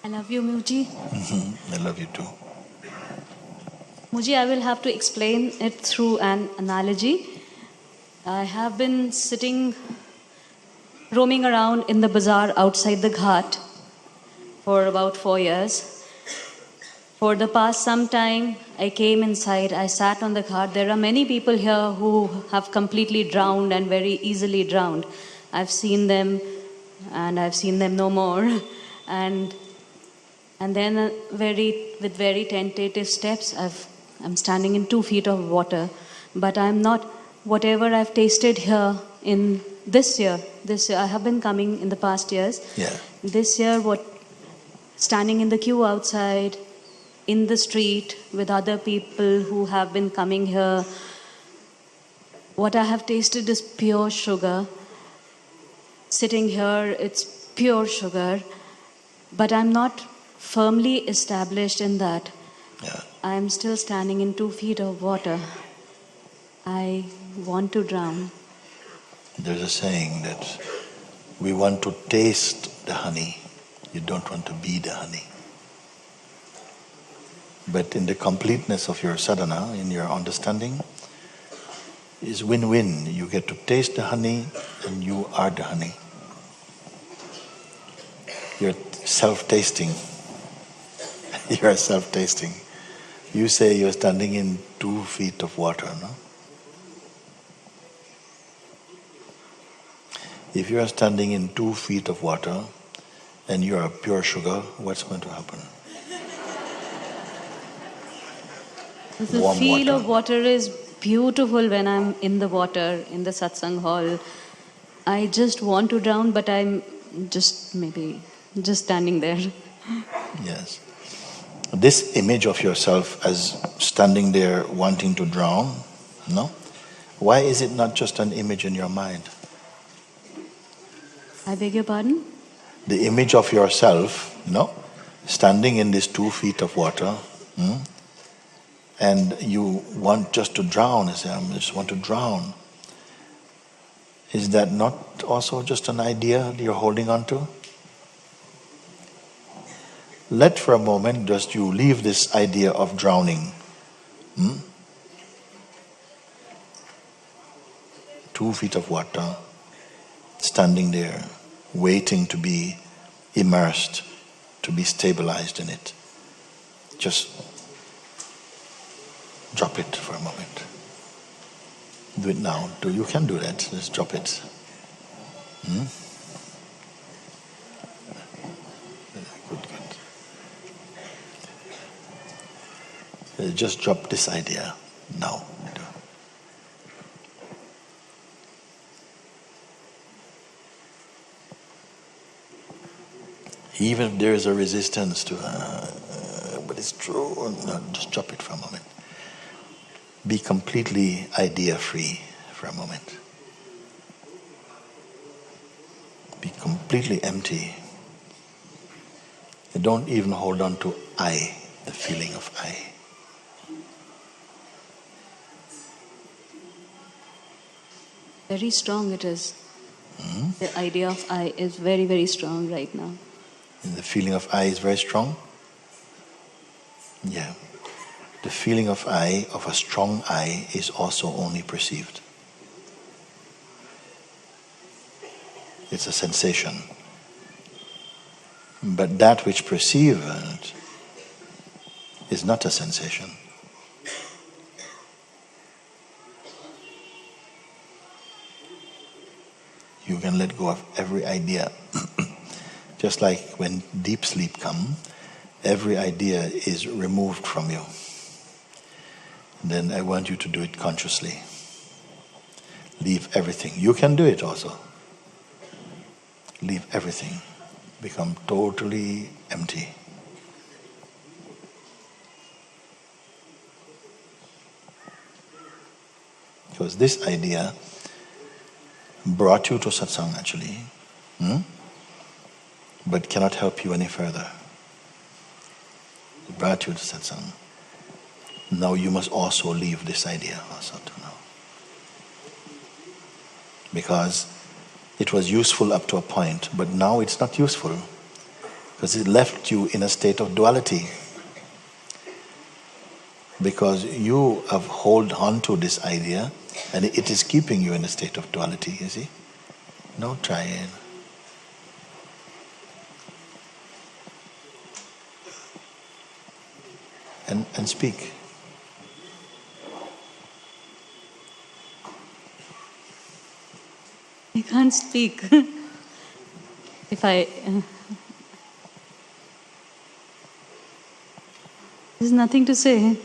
I love you, موجی. I love you too. موجی, I will have to explain it through an analogy. I have been roaming around in the bazaar outside the ghat for about 4 years. For the past some time, I came inside, I sat on the ghat. There are many people here who have completely drowned and very easily drowned. I've seen them and I've seen them no more. And then with very tentative steps, I'm standing in 2 feet of water. But I'm not, whatever I've tasted here in this year, I have been coming in the past years. Yeah. This year, standing in the queue outside, in the street with other people who have been coming here, what I have tasted is pure sugar. Sitting here, it's pure sugar. But I'm not firmly established in that. Yeah. I'm still standing in 2 feet of water. I want to drown. There's a saying that we want to taste the honey. You don't want to be the honey. But in the completeness of your sadhana, in your understanding, is win-win. You get to taste the honey and you are the honey. You're self-tasting. You're self-tasting. You say you're standing in 2 feet of water, no? If you are standing in 2 feet of water and you are pure sugar, what's going to happen? The Warm feel water. of water is beautiful when I'm in the water, in the satsang hall. I just want to drown, but I'm just standing there. Yes. This image of yourself as standing there wanting to drown, no? Why is it not just an image in your mind? I beg your pardon? The image of yourself, standing in this 2 feet of water, and you want just to drown, you say, I just want to drown. Is that not also just an idea you're holding on to? Let for a moment just you leave this idea of drowning. 2 feet of water, standing there, waiting to be immersed, to be stabilized in it. Just drop it for a moment. Do it now. You can do that. Just drop it. Good. Just drop this idea now. Even if there is a resistance to, but it's true, no, just drop it for a moment. Be completely idea-free for a moment. Be completely empty. You don't even hold on to I, the feeling of I. Very strong it is. The idea of I is very, very strong right now. And the feeling of I is very strong? Yeah. The feeling of I, of a strong I, is also only perceived. It's a sensation. But that which perceives it is not a sensation. You can let go of every idea. Just like when deep sleep comes, every idea is removed from you. Then I want you to do it consciously. Leave everything. You can do it also. Leave everything. Become totally empty. Because this idea brought you to satsang actually, but cannot help you any further. It brought you to satsang. Now you must also leave this idea also to know. Because it was useful up to a point, but now it's not useful. Because it left you in a state of duality. Because you have hold on to this idea and it is keeping you in a state of duality, you see? No trying. And speak. I can't speak. If I... there's nothing to say.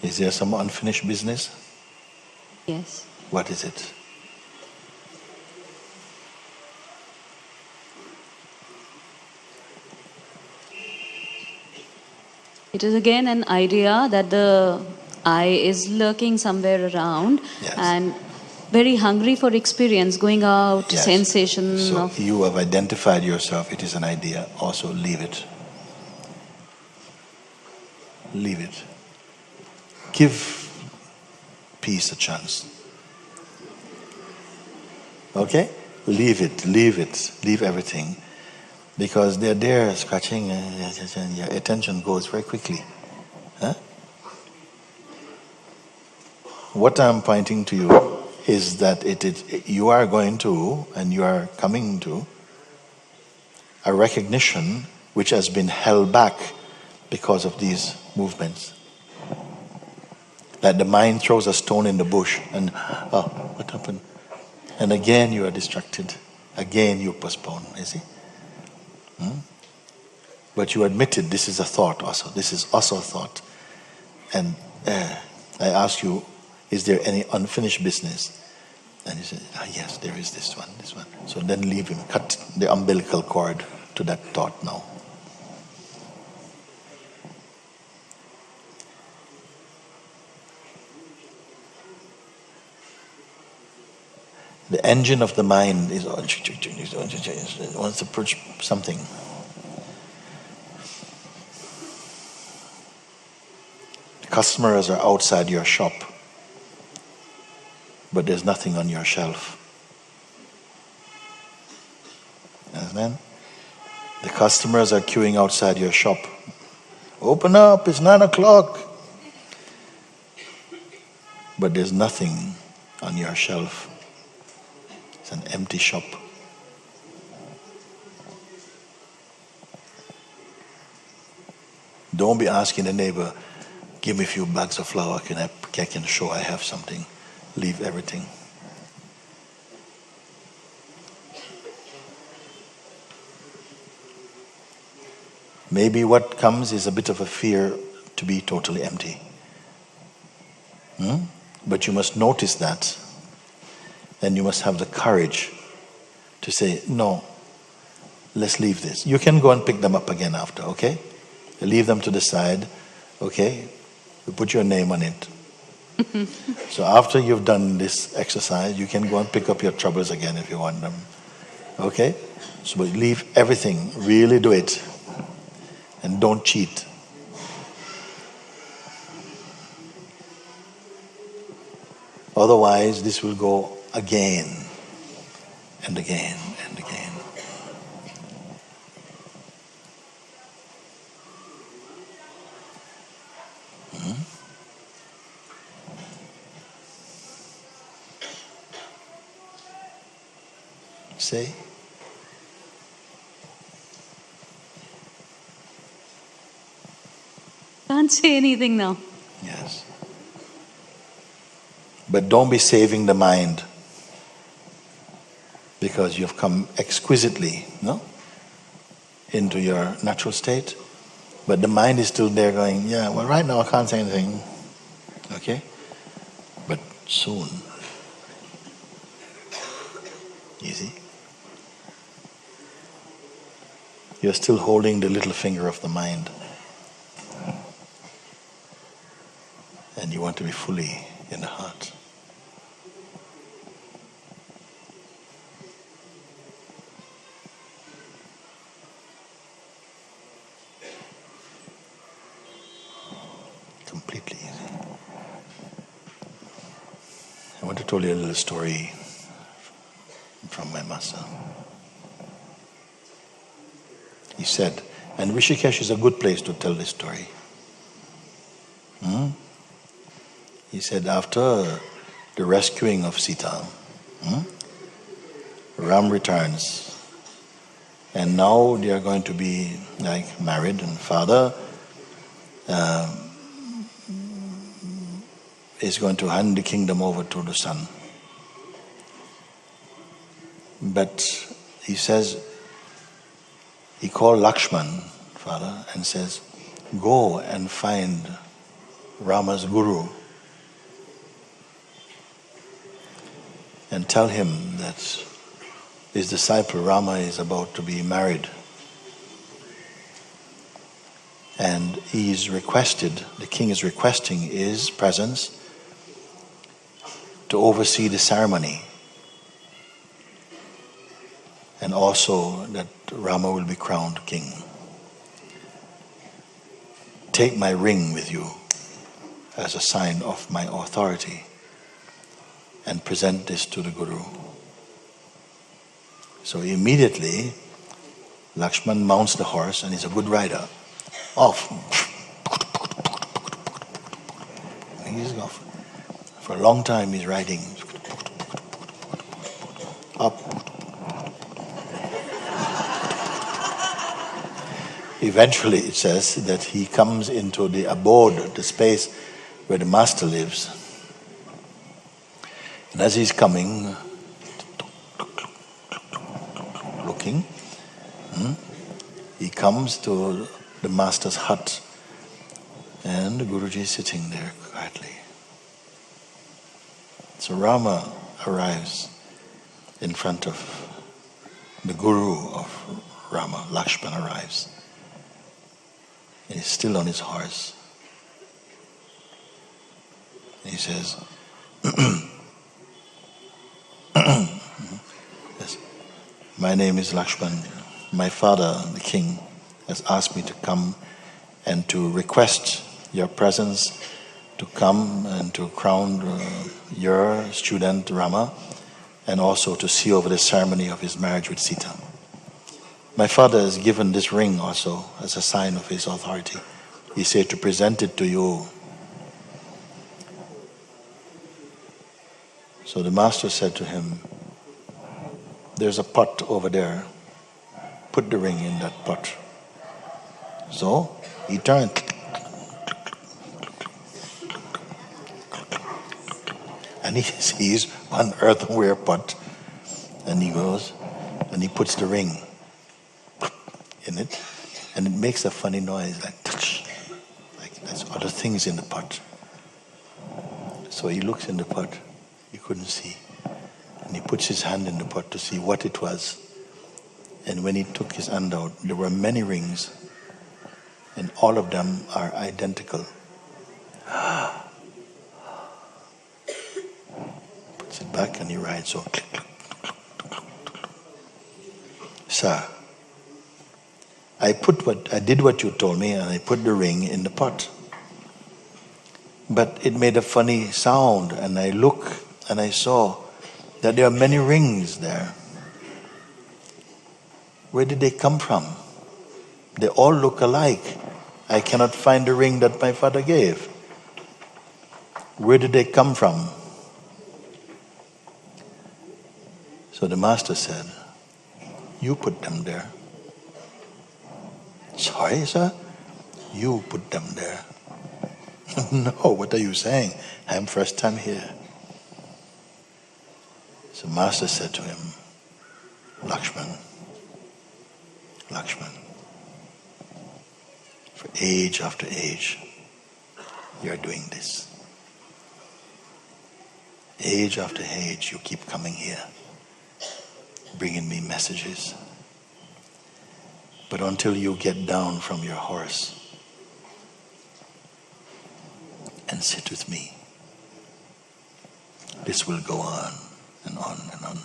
Is there some unfinished business? Yes. What is it? It is again an idea that the I is lurking somewhere around, Yes. and very hungry for experience, going out, Yes. sensation So of... you have identified yourself, it is an idea. Also leave it. Leave it. Give peace a chance. Okay? Leave it, leave everything. Because they're there scratching, and your attention goes very quickly. Huh? What I'm pointing to you is that you are going to, and you are coming to, a recognition which has been held back because of these movements. Like the mind throws a stone in the bush and, oh, what happened? And again you are distracted. Again you postpone, you see? But you admitted this is a thought also. This is also a thought. And I ask you, is there any unfinished business? And you say, yes, there is this one. So then leave him. Cut the umbilical cord to that thought now. The engine of the mind is wants to push something. The customers are outside your shop, but there's nothing on your shelf. Understand? The customers are queuing outside your shop. Open up, it's 9 o'clock. But there's nothing on your shelf. It's an empty shop. Don't be asking the neighbor, give me a few bags of flour, I can show I have something. Leave everything. Maybe what comes is a bit of a fear to be totally empty. But you must notice that. And you must have the courage to say, no, let's leave this. You can go and pick them up again after, okay? Leave them to the side, okay? You put your name on it. So after you've done this exercise, you can go and pick up your troubles again if you want them. Okay? So leave everything. Really do it. And don't cheat. Otherwise, this will go again and again and again. Say? Can't say anything now. Yes. But don't be saving the mind, because you've come exquisitely, into your natural state. But the mind is still there going, yeah, well, right now I can't say anything. Okay? But soon. You see? You're still holding the little finger of the mind. And you want to be fully in the heart. Completely easy. I want to tell you a little story from my master. said, and Rishikesh is a good place to tell this story. He said after the rescuing of Sita, Ram returns. And now they are going to be like married, and father is going to hand the kingdom over to the son. But he says, he called Lakshman, father, and says, go and find Rama's guru and tell him that his disciple Rama is about to be married. And he's requested, the king is requesting his presence to oversee the ceremony. And also that Rama will be crowned king. Take my ring with you as a sign of my authority and present this to the Guru. So immediately, Lakshman mounts the horse, and he's a good rider. Off. He's off. For a long time he's riding. Up. Eventually it says that he comes into the abode, the space where the master lives. And as he's coming, looking, he comes to the master's hut, and the Guruji is sitting there quietly. So Rama arrives in front of the Guru of Rama. Lakshman arrives. And he's still on his horse. And he says, yes, my name is Lakshman. My father, the king, has asked me to come and to request your presence to come and to crown your student Rama, and also to see over the ceremony of his marriage with Sita. My father has given this ring also as a sign of his authority. He said to present it to you. So the master said to him, there's a pot over there. Put the ring in that pot. So he turned. And he sees one earthenware pot. And he goes and he puts the ring in it, and it makes a funny noise like touch, like there's other things in the pot. So he looks in the pot, he couldn't see, and he puts his hand in the pot to see what it was. And when he took his hand out, there were many rings, and all of them are identical. Puts it back and he rides so. Sir, I did what you told me, and I put the ring in the pot. But it made a funny sound, and I look and I saw that there are many rings there. Where did they come from? They all look alike. I cannot find the ring that my father gave. Where did they come from? So the master said, you put them there. Sorry, sir? You put them there. No, what are you saying? I'm first time here. So master said to him, Lakshman, for age after age, you're doing this. Age after age, you keep coming here, bringing me messages. But until you get down from your horse and sit with me, this will go on and on and on.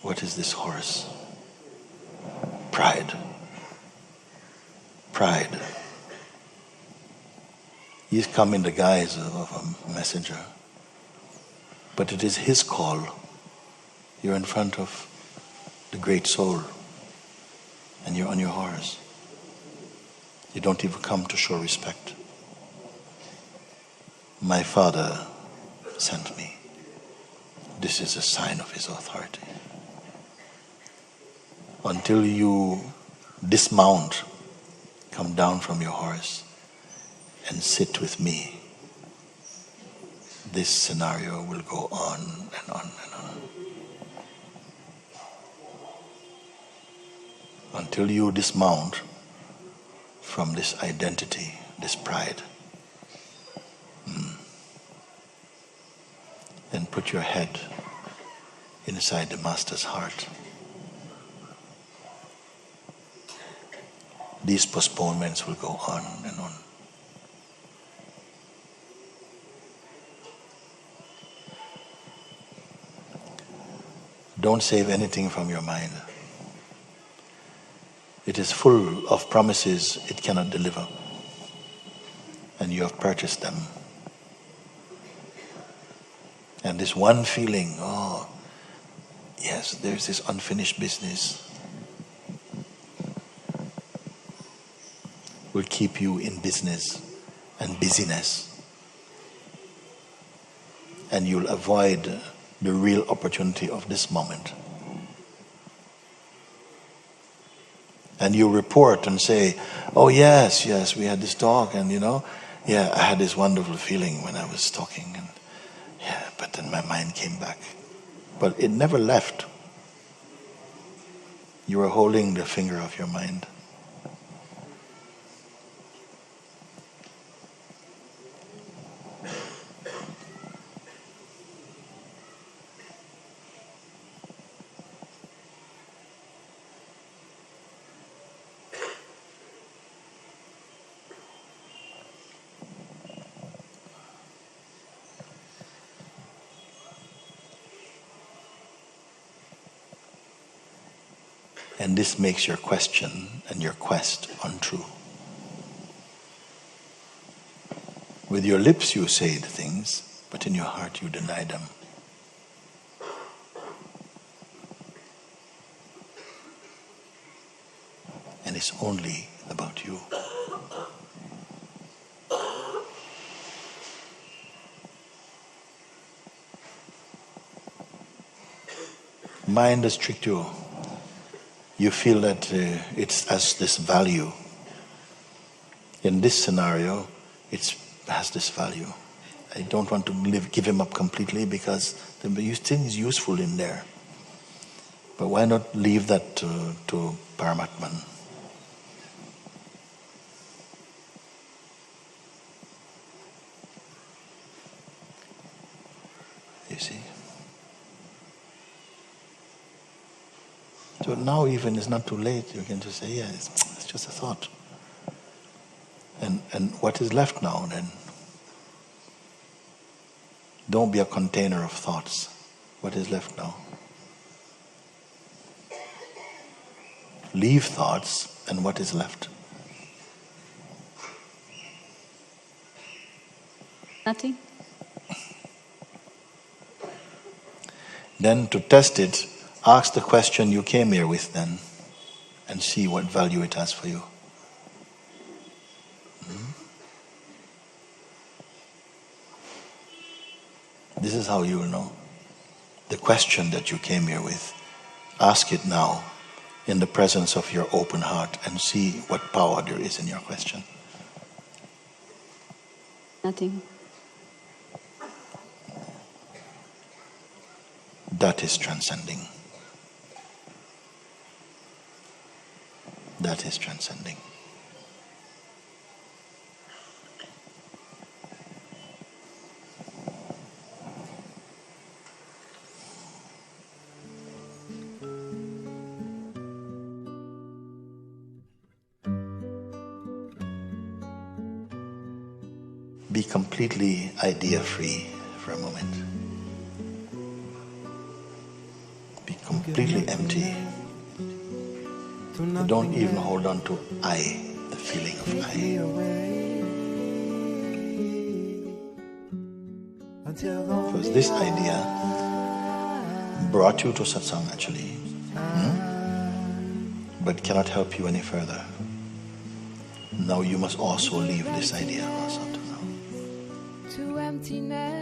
What is this horse? Pride. Pride. He's come in the guise of a messenger. But it is his call You're in front of the great soul, and you're on your horse. You don't even come to show respect. My Father sent me. This is a sign of his authority. Until you dismount, come down from your horse and sit with me, this scenario will go on and on and on. Until you dismount from this identity, this pride, and put your head inside the Master's heart. These postponements will go on and on. Don't save anything from your mind. It is full of promises it cannot deliver, and you have purchased them. And this one feeling, oh, yes, there's this unfinished business, will keep you in business and busyness. And you'll avoid the real opportunity of this moment. And you report and say, oh yes, we had this talk, and I had this wonderful feeling when I was talking, and but then my mind came back. But it never left. You were holding the finger of your mind. And this makes your question and your quest untrue. With your lips you say the things, but in your heart you deny them. And it's only about you. Mind has tricked you. You feel that it has this value. In this scenario, it has this value. I don't want to give him up completely because the thing is useful in there. But why not leave that to Paramatman? You see? So now even it's not too late. You can just say, yeah, it's just a thought. And what is left now then? Don't be a container of thoughts. What is left now? Leave thoughts, and what is left? Nothing. Then to test it, ask the question you came here with then, and see what value it has for you. This is how you will know. The question that you came here with, ask it now in the presence of your open heart and see what power there is in your question. Nothing. That is transcending. That is transcending. Be completely idea-free for a moment. Be completely empty. You don't even hold on to I, the feeling of I. Because this idea brought you to satsang actually, but cannot help you any further. Now you must also leave this idea also to now. To emptiness.